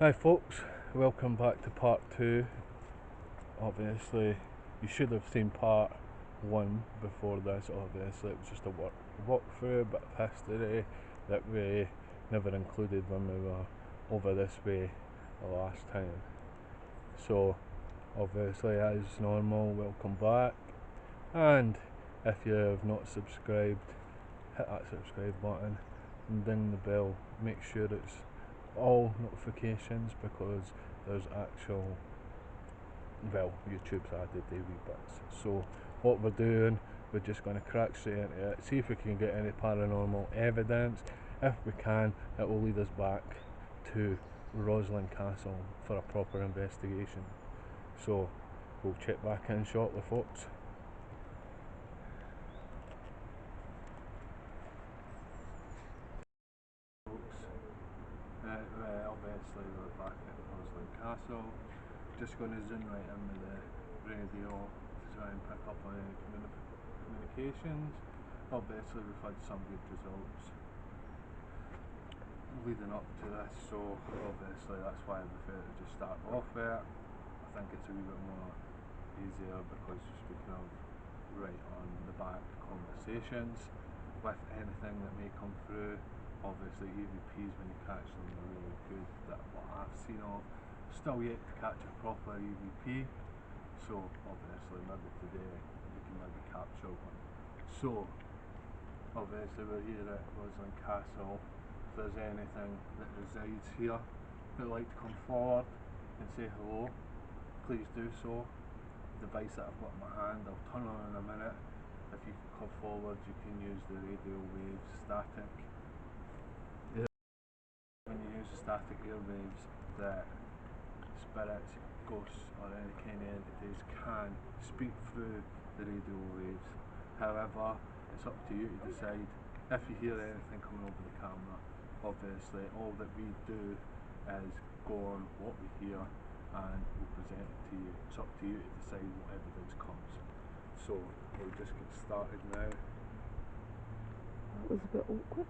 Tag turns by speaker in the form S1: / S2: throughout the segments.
S1: Hi folks, welcome back to part 2. Obviously you should have seen part 1 before this. Obviously it was just a walkthrough, a bit of history that we never included when we were over this way the last time. So obviously as normal, welcome back, and if you have not subscribed, hit that subscribe button and ding the bell. Make sure it's all notifications, because there's actual, YouTube's added the wee bits. So what we're doing, we're just going to crack straight into it, see if we can get any paranormal evidence. If we can, it will lead us back to Roslin Castle for a proper investigation. So we'll check back in shortly, folks. Obviously we're back at Roslin Castle. Just going to zoom right in with the radio to try and pick up on any communications. Obviously we've had some good results leading up to this, so obviously that's why I prefer to just start off there. I think it's a wee bit more easier because we can have right on the back conversations with anything that may come through. Obviously EVPs, when you catch them, are really good. That what I've seen of. Still yet to catch a proper EVP, so obviously maybe today we can maybe capture one. So obviously we're here at Roslin Castle. If there's anything that resides here that would like to come forward and say hello, please do so. The device that I've got in my hand, I'll turn on in a minute. If you can come forward, you can use the radio waves, static. When you use the static airwaves, that spirits, ghosts or any kind of entities can speak through the radio waves. However, it's up to you to decide. If you hear anything coming over the camera, obviously all that we do is go on what we hear and we'll present it to you. It's up to you to decide what evidence comes. So we'll just get started now.
S2: That was a bit awkward.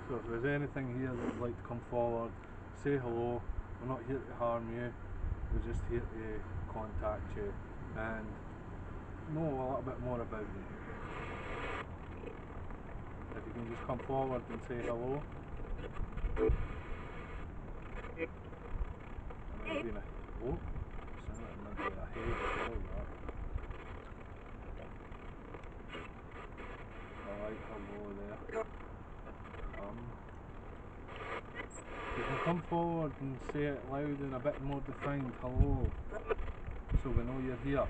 S1: So if there's anything here that would like to come forward, say hello. We're not here to harm you, we're just here to contact you and know a little bit more about you. If you can just come forward and say hello. Maybe a oh, sound like maybe a head before that. Alright, hello there. You can come forward and say it loud and a bit more defined, hello, so we know you're here.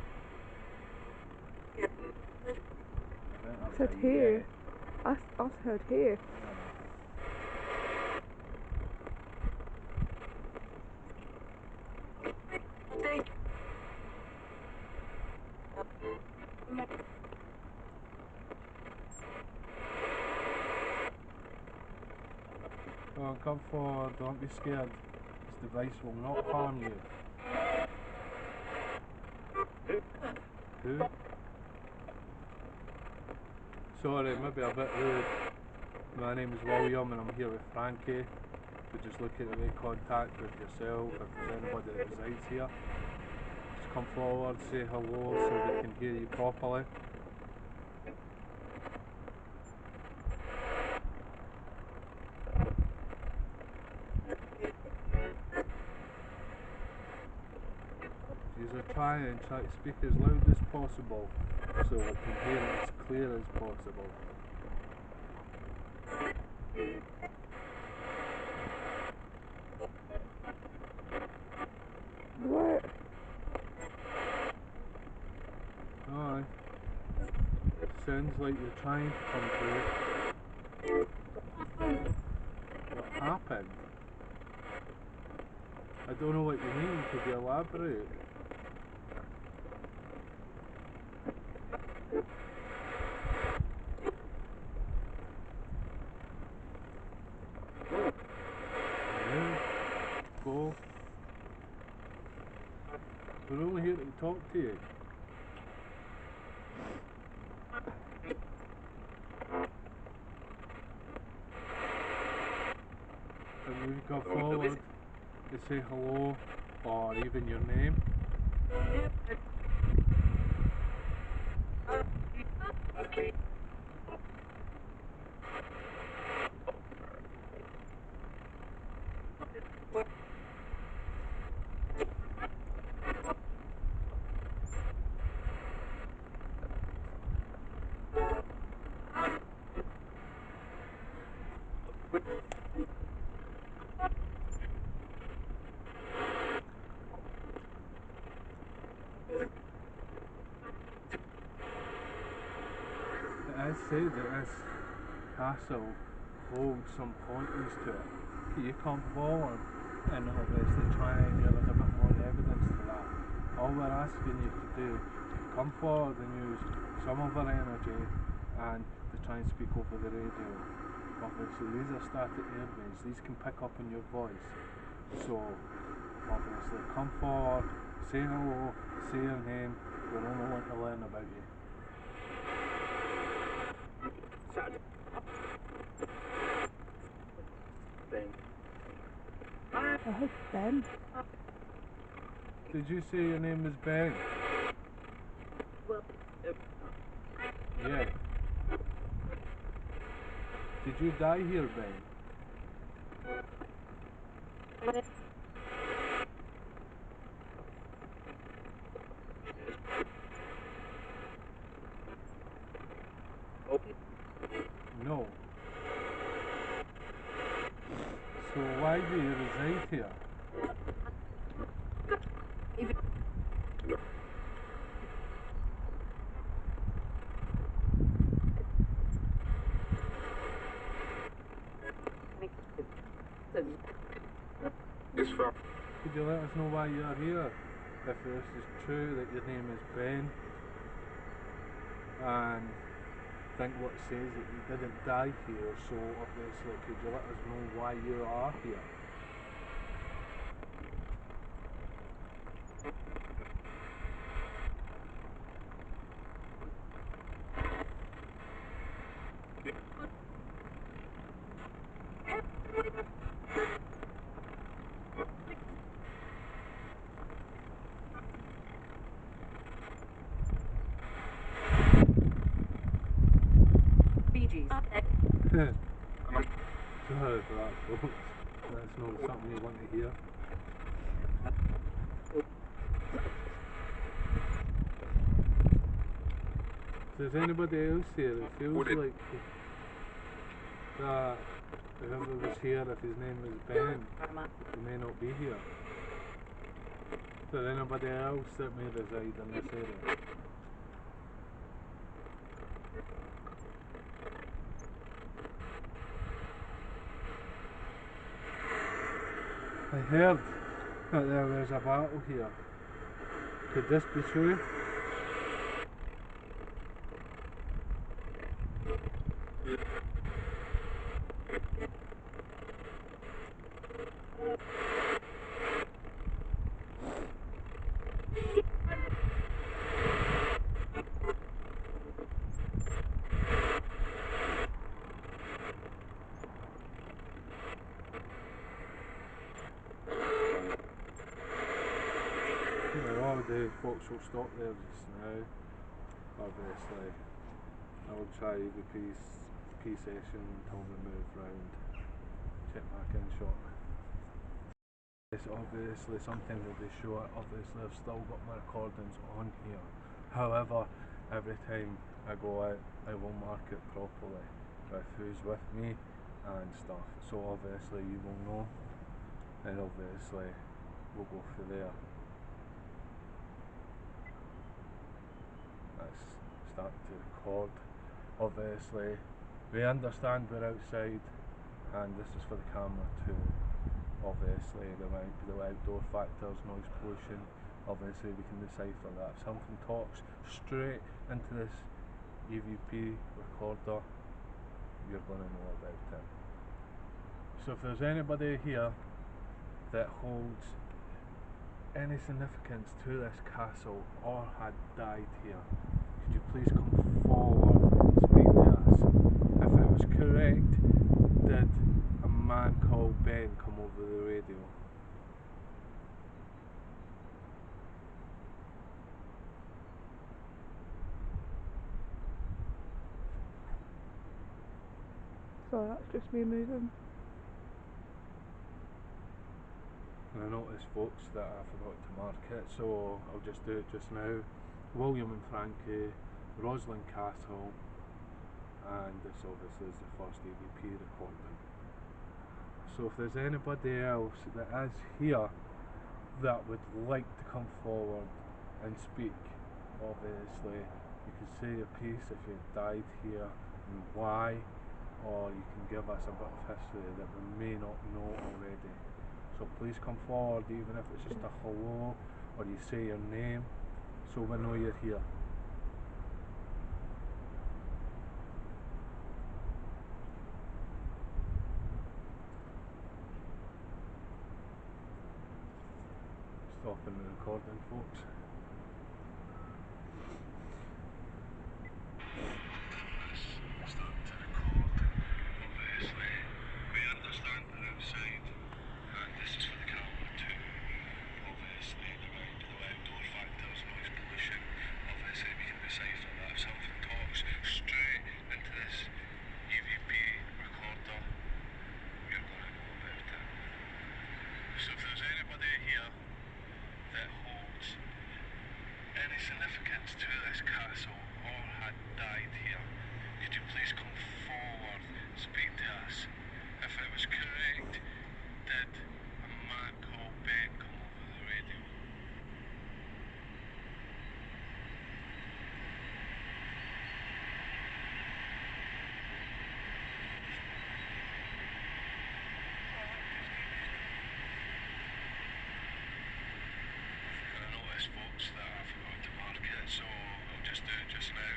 S2: I said here. I heard here.
S1: Oh, come forward, don't be scared. This device will not harm you. Who? Sorry, maybe a bit rude. My name is William and I'm here with Frankie. We're just looking to make contact with yourself if there's anybody that resides here. Just come forward, say hello so we can hear you properly. Try to speak as loud as possible so we can hear it as clear as possible.
S2: What?
S1: Aye. Sounds like you're trying to come through. What happened? I don't know what you mean, could you elaborate? Go. We're only here to talk to you. you go forward to say hello or even your name. It is said that this castle holds some hauntings to it. Can you come forward and obviously try and give us a bit more evidence to that? All we're asking you to do, come forward and use some of our energy and to try and speak over the radio. Obviously these are static airways, these can pick up on your voice. So obviously come forward, say hello, say your name, we only want to learn about you.
S2: I heard Ben.
S1: Did you say your name is Ben? Yeah. Did you die here, Ben? No. So why do you reside here? Could you let us know why you are here? If this is true that your name is Ben, and I think what it says that you didn't die here, so obviously could you let us know why you are here? Sorry for that, folks. That's not something you want to hear. If there's anybody else here that feels like that whoever was here, if his name was Ben, he may not be here. Is there anybody else that may reside in this area? I heard that there was a battle here. Could this be true? All the folks will stop there just now. Obviously, I'll try EVP's P session until we move round. Check back in shortly. It's obviously sometimes will be short. Obviously, I've still got my recordings on here. However, every time I go out, I will mark it properly with who's with me and stuff. So obviously, you will know, and obviously, we'll go through there. Let's start to record. Obviously, we understand we're outside, and this is for the camera too. Obviously, there might be the outdoor factors, noise pollution. Obviously, we can decipher that. If something talks straight into this EVP recorder, you're going to know about it. So, if there's anybody here that holds any significance to this castle or had died here, could you please come forward and speak to us? If it was correct, did a man called Ben come over the radio?
S2: So that's just me moving.
S1: And I noticed, folks, that I forgot to mark it, so I'll just do it just now. William and Frankie, Roslin Castle, and this obviously is the first EVP recording. So if there's anybody else that is here that would like to come forward and speak, obviously you can say your piece if you died here and why, or you can give us a bit of history that we may not know already. So please come forward, even if it's just a hello, or you say your name, so we know you're here. Stopping the recording, folks. Starting to record. Obviously, we understand we're outside, and this is for the camera too. Obviously, the outdoor factors, noise pollution. Obviously, we can decipher that if something talks straight into this EVP recorder, we're going to know about it. So if there's anybody here that holds any significance to this castle or had died here, could you please come forward and speak to us? If it was correct, did a man called Ben come over the radio? And I noticed, folks, that I forgot to mark it, so I'll just do it just now.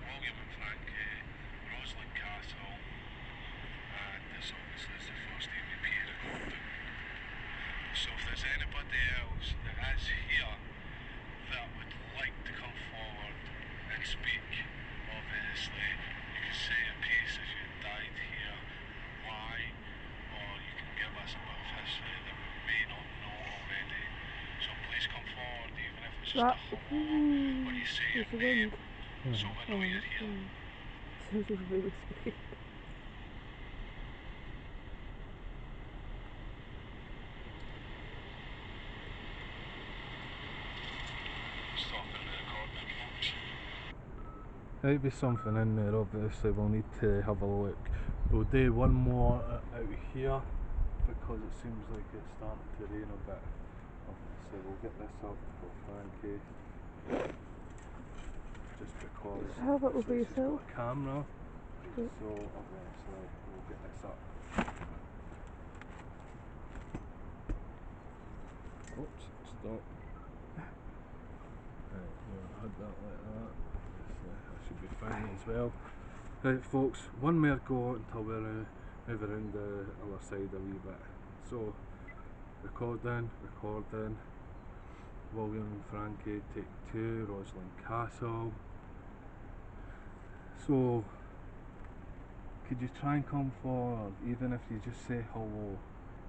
S1: William and Frankie, Roslin Castle, and this obviously is the first EVP recording. So if there's anybody else that is here that would like to come forward and speak, obviously you can say a piece if you died here, why, or you can give us a bit of history that we may not know already. So please come forward, even if it's just a hello, or you say your name, so we know you're here.
S2: This is really sweet.
S1: Stopping the recording, folks. Might be something in there, obviously we'll need to have a look. We'll do one more out here because it seems like it's starting to rain a bit. Obviously we'll get this up for Frankie. Just because
S2: Have it over
S1: she's got
S2: yourself.
S1: a camera,
S2: Yep.
S1: so obviously we'll get this up. Oops, stop. Right, we'll hug that like that. Obviously that should be fine as well. Right folks, one more go until we move around the other side a wee bit. So, recording. William and Frankie, take 2, Roslin Castle. So, could you try and come forward, even if you just say hello,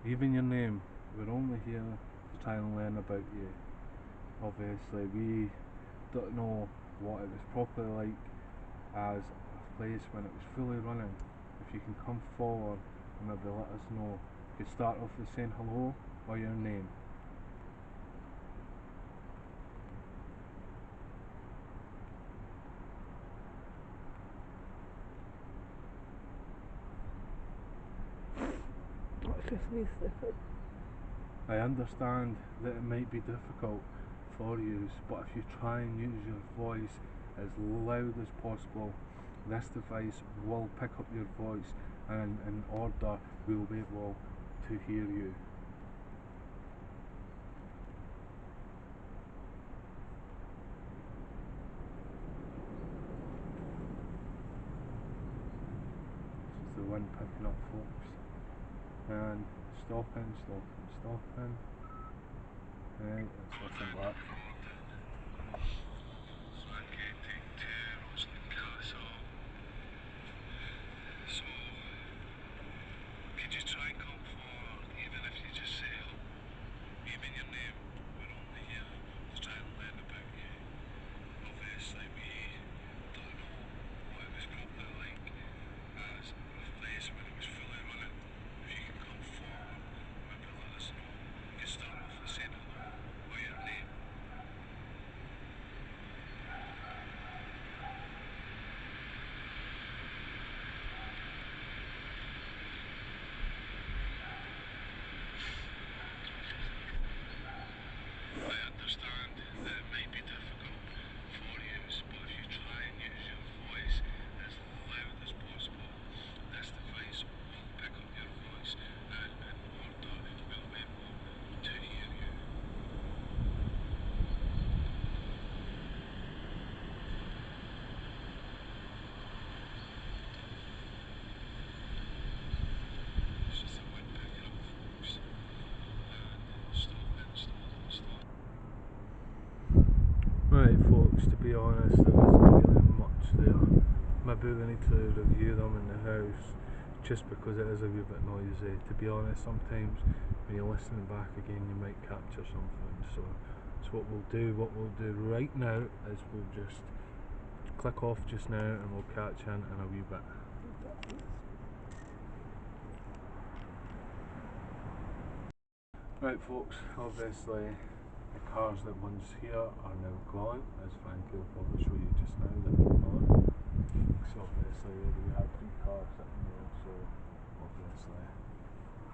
S1: even your name. We're only here to try and learn about you. Obviously we don't know what it was properly like as a place when it was fully running. If you can come forward and maybe let us know. You could start off with saying hello or your name.
S2: It's just me sniffing.
S1: I understand that it might be difficult for you, but if you try and use your voice as loud as possible, this device will pick up your voice, and in order we'll be able to hear you. This is the wind picking up, folks, and stopping. Right, let's listen back. Frankie, take 2, Roslin Castle. So, could you try and Right folks, to be honest, there isn't really much there. Maybe we need to review them in the house, just because it is a wee bit noisy. To be honest, sometimes when you're listening back again you might capture something, so that's what we'll do. What we'll do right now is we'll just click off just now and we'll catch in a wee bit. Right folks, obviously the cars that once here are now gone, as Frankie will probably show you just now that they're gone. So obviously we have 3 cars sitting there, so obviously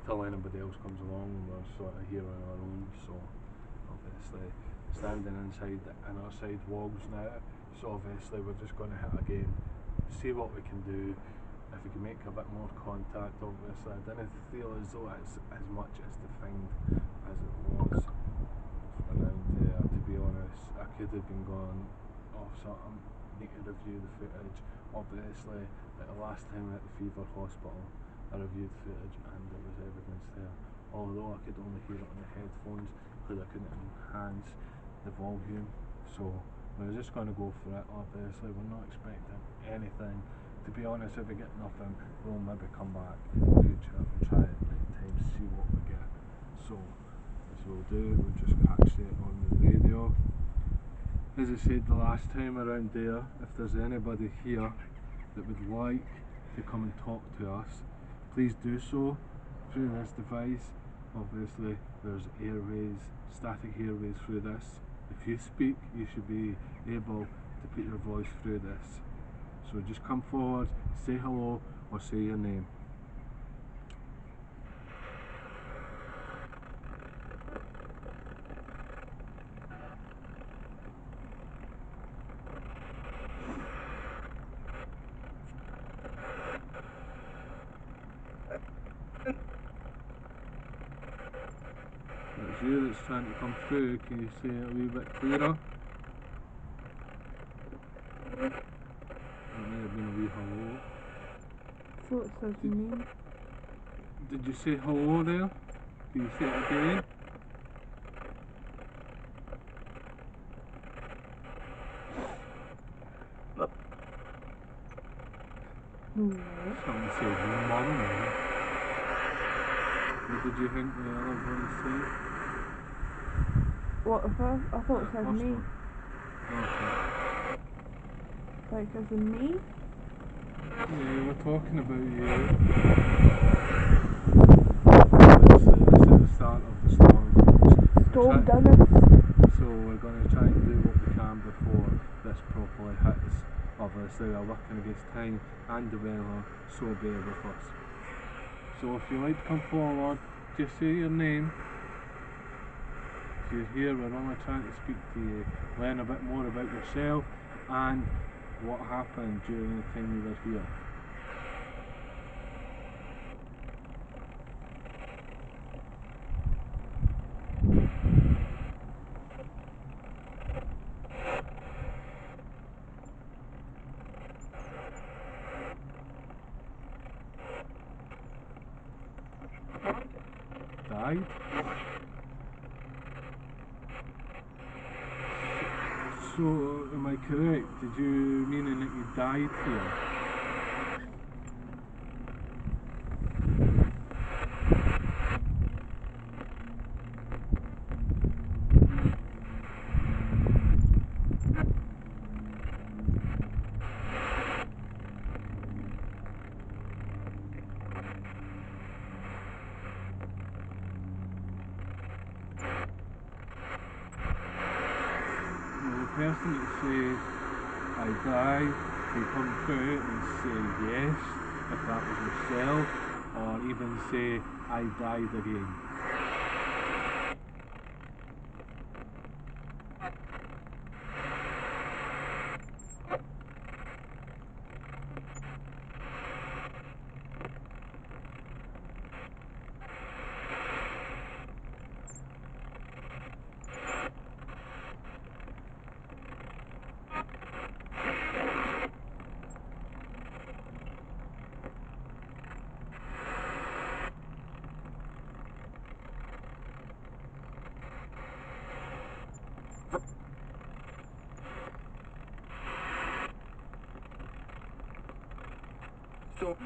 S1: till anybody else comes along we're sort of here on our own, so obviously standing inside the inner side walls now, so obviously we're just going to hit again, see what we can do. If we can make a bit more contact, obviously I didn't feel as though it's as much as defined as it was around there. To be honest, I could have been going off something, need to review the footage. Obviously, like the last time at the Fever Hospital, I reviewed footage and there was evidence there. Although I could only hear it on the headphones because I couldn't enhance the volume. So we're just going to go for it. Obviously, we're not expecting anything. To be honest, if we get nothing, we'll maybe come back in the future and try at night time, see what we get. So, as we'll do, we'll just crack straight on the radio. As I said the last time around there, if there's anybody here that would like to come and talk to us, please do so through this device. Obviously, there's airways, static airways through this. If you speak, you should be able to put your voice through this. So just come forward, say hello or say your name. It's you that's trying to come through, can you say it a wee bit clearer? It may have been a wee hello.
S2: I thought it says me.
S1: Did you say hello there? Can you say it again? Someone said mum there. What did you think the other one said?
S2: What the first? I thought it said
S1: First
S2: me.
S1: one. Okay.
S2: Like as in me?
S1: Yeah, we're talking about you. This is the start of the storm.
S2: Storm Dennis.
S1: So we're going to try and do what we can before this properly hits. Obviously we're working against time and the weather, so bear with us. So if you like to come forward, just say your name. If you're here, we're only trying to speak to you, learn a bit more about yourself and what happened during the time you were here. Died? So, am I correct? Did you mean that you died here? Well, the person that said I died, you come through and say yes, if that was yourself, or even say I died again. If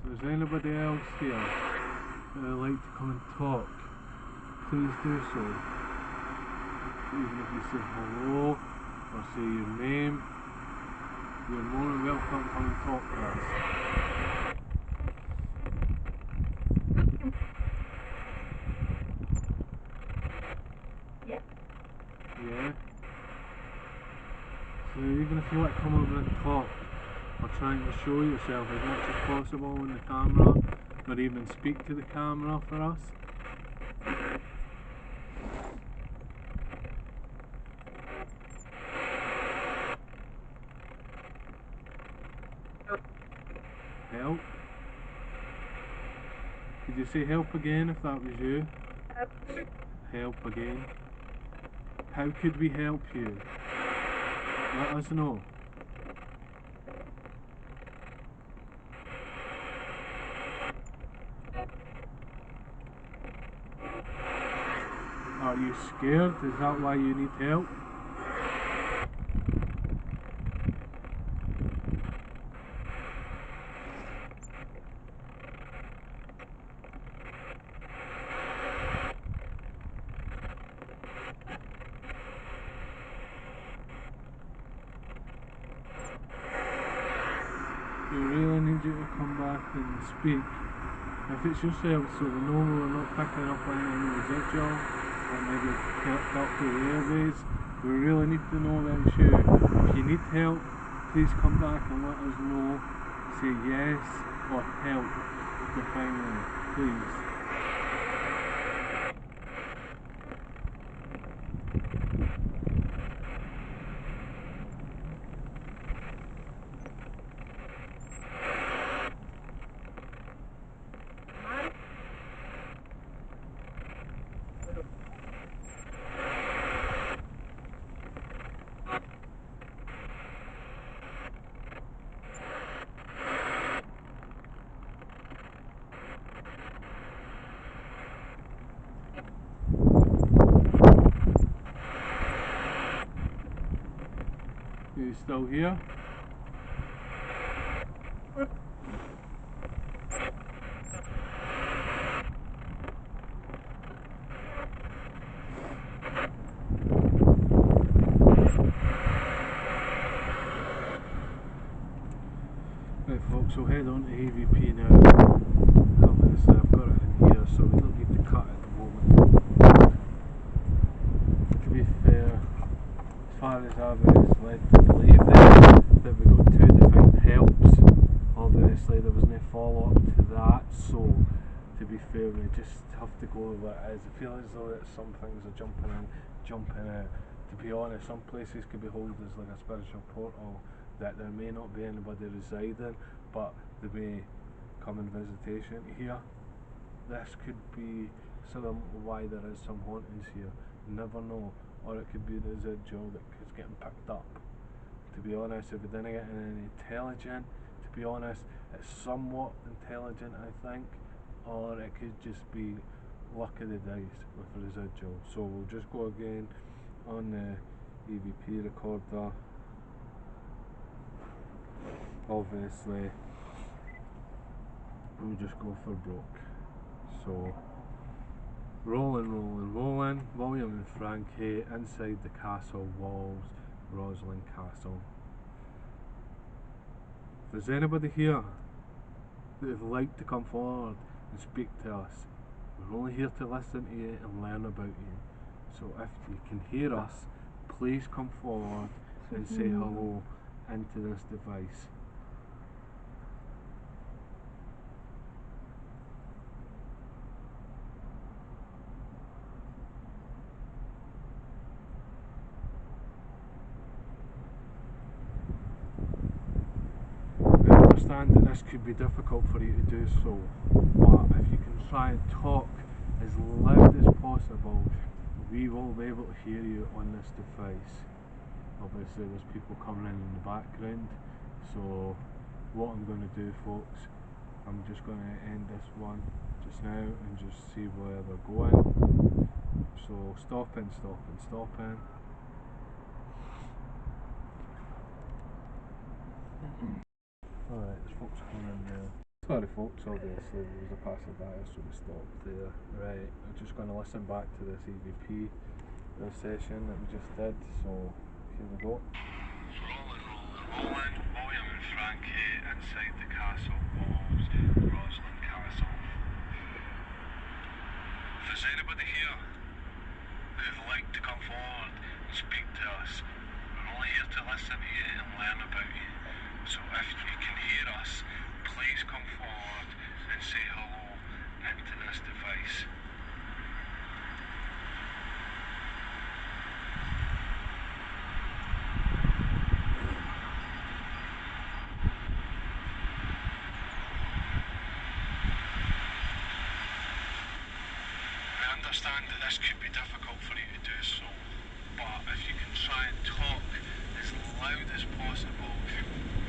S1: there's anybody else here that would like to come and talk, please do so. Even if you say hello or say your name, you're more than welcome to come and talk to us. Yeah? So even if you want to come over and talk, or trying to show yourself as much as possible on the camera, or even speak to the camera for us. Help? Could you say help again if that was you? Help again. How could we help you? Let us know. Are you scared? Is that why you need help? We really need you to come back and speak. If it's yourself, so we know we're not picking up on any residual or maybe kept up to the airways, we really need to know that it's you. If you need help, please come back and let us know. Say yes or help definitely, please. Are you still here? Right folks, we'll head on to AVP now. Obviously I've got it in here so we don't need to cut at the moment. To be fair, as far as I was led to believe that we got two defined helps, obviously there was no follow up to that, so to be fair we just have to go with what it is. I feel as though that some things are jumping in, jumping out. To be honest, some places could be held as like a spiritual portal, that there may not be anybody residing, but there may come in visitation here. This could be some why there is some hauntings here. You never know. Or it could be a residual that is getting picked up. To be honest, if we didn't get any intelligent, to be honest, it's somewhat intelligent I think, or it could just be luck of the dice with the residual. So we'll just go again on the EVP recorder. Obviously we'll just go for broke. So rolling, rolling, rolling. William and Frankie inside the castle walls, Roslin Castle. If there's anybody here that would like to come forward and speak to us, we're only here to listen to you and learn about you. So if you can hear us, please come forward and say hello into this device. We understand that this could be difficult for you to do so, but if you can try and talk as loud as possible, we will be able to hear you on this device. Obviously there's people coming in the background, so what I'm going to do, folks, I'm just going to end this one just now and just see where they're going. So stopping. Alright, there's folks coming in there. Sorry folks, obviously there was a passerby, so we stopped there. Right, I'm just going to listen back to this EVP session that we just did, so here we go. Roslin, William and Frankie inside the castle walls, Roslin Castle. If there's anybody here who'd like to come forward and speak to us, we're only here to listen to you and learn about you. So if you can hear us, please come forward and say hello into this device. I understand that this could be difficult for you to do so, but if you can try and talk as loud as possible,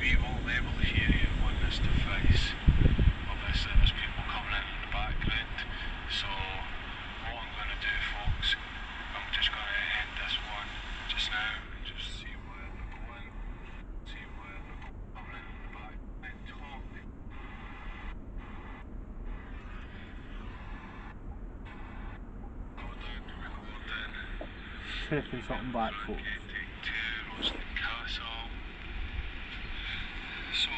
S1: we will be able to hear you on this device. Obviously there's people coming in the background, so what I'm going to do, folks, I'm just going to end this one just now and just see where they're going, see where they're coming in the background, talk. Taking something back, folks. To Roslin Castle. So,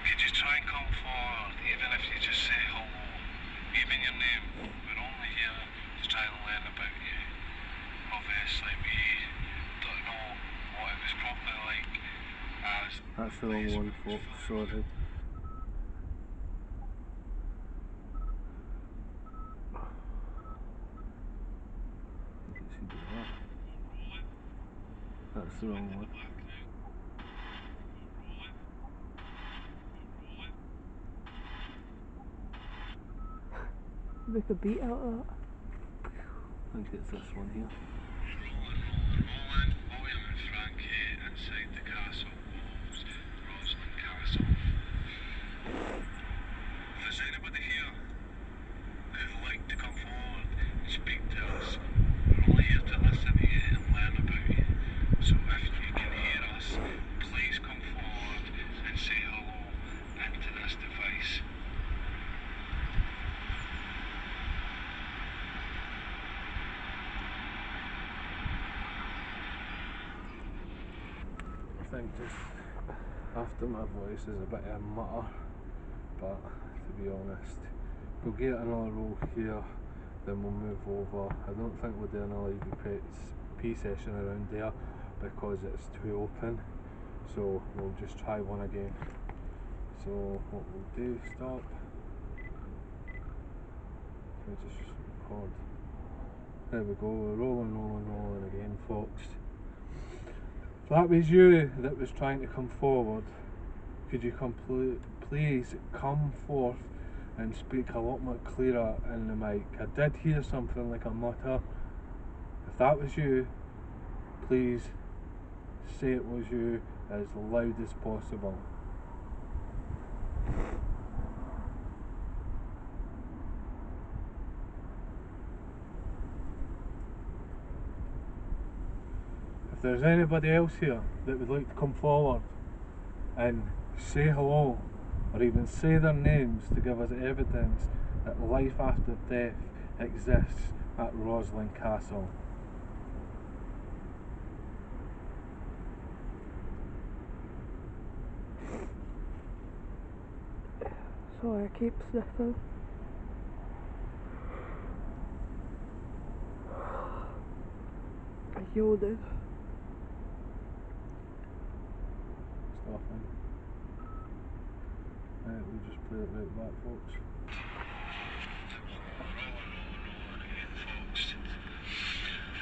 S1: could you try and come forward, even if you just say hello, even your name? We're only here to try and learn about you. Obviously, we don't know what it was probably like as... That's the wrong one, folks, sorry. That's the wrong one.
S2: Make a beat out of that.
S1: I think it's this one here. Roslin, William and Frankie inside the castle walls, Roslin Castle. If there's anybody here who'd like to come forward and speak to us, we're only here to listen to you and learn about you. So if you can hear us, please come forward and say hello into this device. I think just after my voice is a bit of a mutter, but to be honest, we'll get another roll here, then we'll move over. I don't think we'll do another EVP session around there because it's too open, so we'll just try one again. So what we'll do, stop, we just record. There we go, we're rolling again, folks. If that was you that was trying to come forward, could you please come forth and speak a lot more clearer in the mic? I did hear something like a mutter. If that was you, please say it was you as loud as possible. If there's anybody else here that would like to come forward and say hello, or even say their names to give us evidence that life after death exists at Roslin Castle.
S2: Sorry, I keep sniffing. I yawning.
S1: Stopping. Right, we'll just play it right back, folks. Rolling again, folks.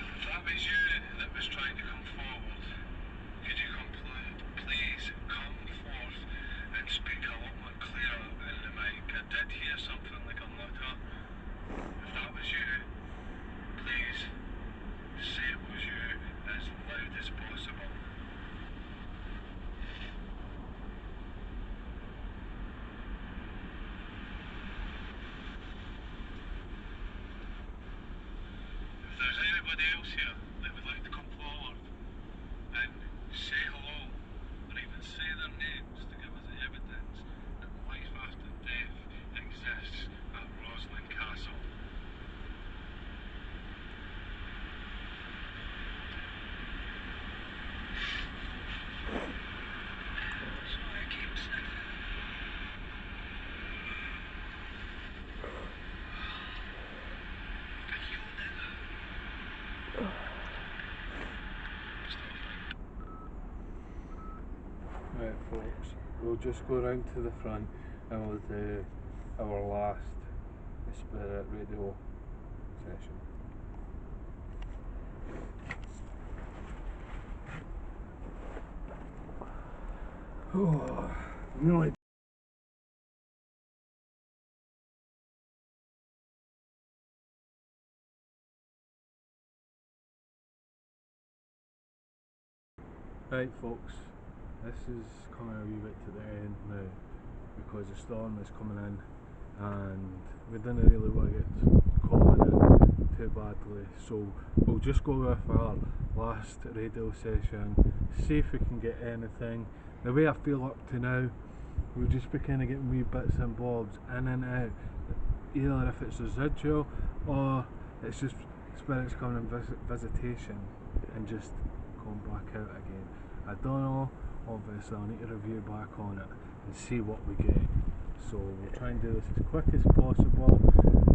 S1: If that was you that was trying to come forward, could you please come forth and speak a lot more clearer in the mic? I did hear something like a mutter. If that was you, please say it was you as loud as possible. anybody else here that would like to come forward and say hello, or even say their names to give us evidence that life after death exists at Roslin Castle? So I keep sniffing. Can you do that? Right folks, we'll just go round to the front and we'll do our last spirit radio session. Oh, really. Right folks, this is coming a wee bit to the end now because the storm is coming in and we didn't really want to get caught in it too badly, so we'll just go with our last radio session, see if we can get anything. The way I feel up to now, we'll just be kind of getting wee bits and bobs in and out, either if it's residual or it's just spirits coming in visitation and just going back out again. I don't know, obviously I'll need to review back on it and see what we get. So we'll try and do this as quick as possible.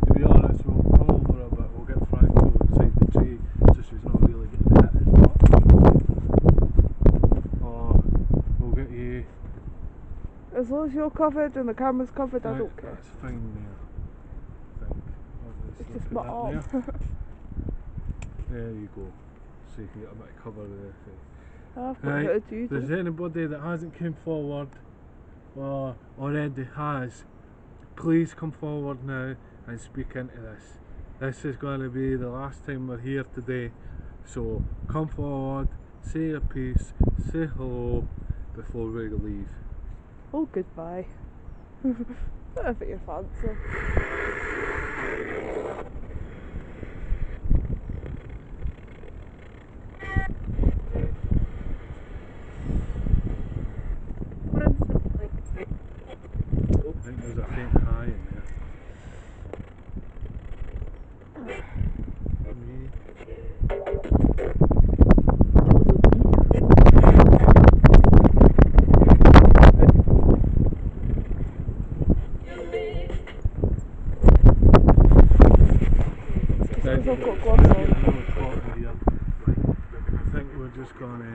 S1: To be honest, we'll come over a bit, we'll get Franco inside the tree so she's not really getting hit as much. Or we'll get you.
S2: As long as you're covered and the camera's covered, I don't care.
S1: That's fine there, I think.
S2: It's
S1: Obviously,
S2: just
S1: put
S2: my
S1: that
S2: arm.
S1: There you go. So you can get a bit of cover there.
S2: I've got
S1: Right,
S2: her to
S1: if there's anybody that hasn't come forward or already has, please come forward now and speak into this. This is going to be the last time we're here today, so come forward, say your piece, say hello before we leave.
S2: Oh, goodbye. Whatever you fancy.
S1: I think there's a faint high in there.
S2: Because I've got gloves on.
S1: I think we're just gonna.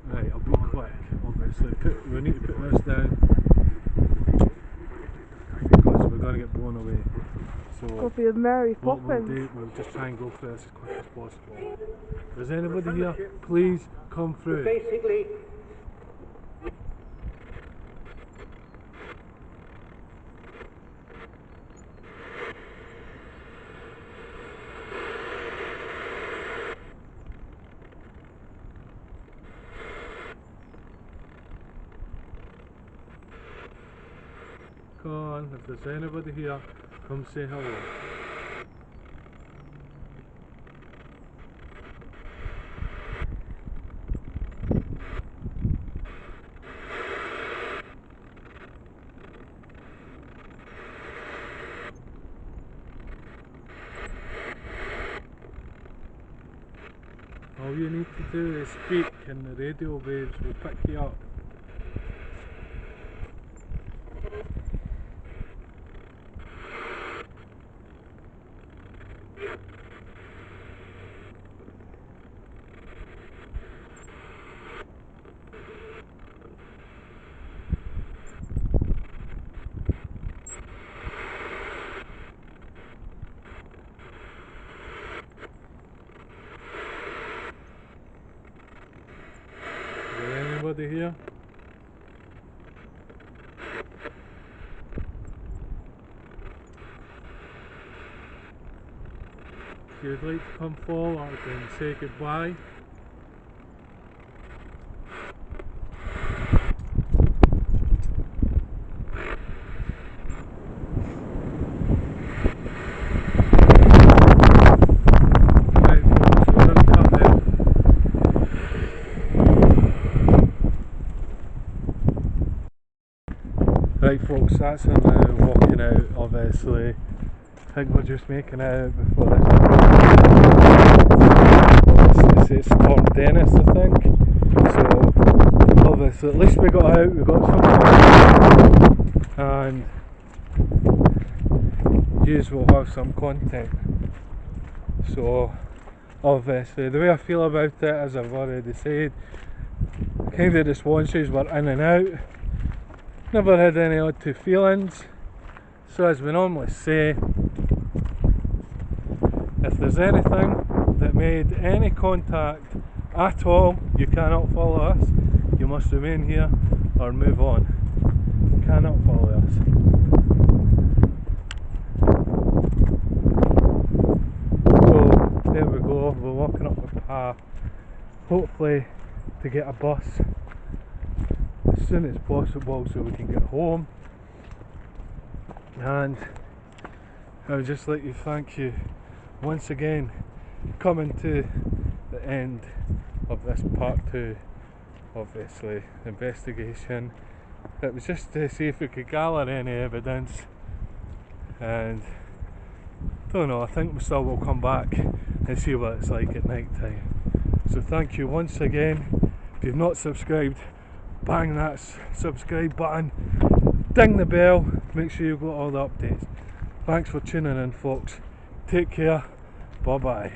S1: Right, I'll be quick. Obviously, we need to put this down because we're gonna get blown away. So
S2: Coffee of Mary
S1: what we'll
S2: Poppins.
S1: do, we'll just try and go through this as quick as possible. If there's anybody here, please come through.
S3: Basically,
S1: Come on, if there's anybody here, come say hello. All you need to do is speak and the radio waves will pick you up. Is there anybody here? If you'd like to come forward and say goodbye. Right folks, that's him now walking out, obviously. I think we're just making out before this. It's Tom Dennis, I think. So obviously at least we got out, we got some and yous will have some content. So obviously the way I feel about it, as I've already said, kind of responses were in and out. Never had any odd two feelings. So as we normally say, if there's anything that made any contact at all, you cannot follow us. You must remain here or move on. You cannot follow us. So there we go, we're walking up the path, hopefully to get a bus as soon as possible so we can get home. And I would just like to thank you once again coming to the end of this part 2, obviously, investigation. It was just to see if we could gather any evidence, and don't know, I think we still will come back and see what it's like at night time. So thank you once again. If you've not subscribed, bang that subscribe button, ding the bell, make sure you've got all the updates. Thanks for tuning in folks, take care, bye bye.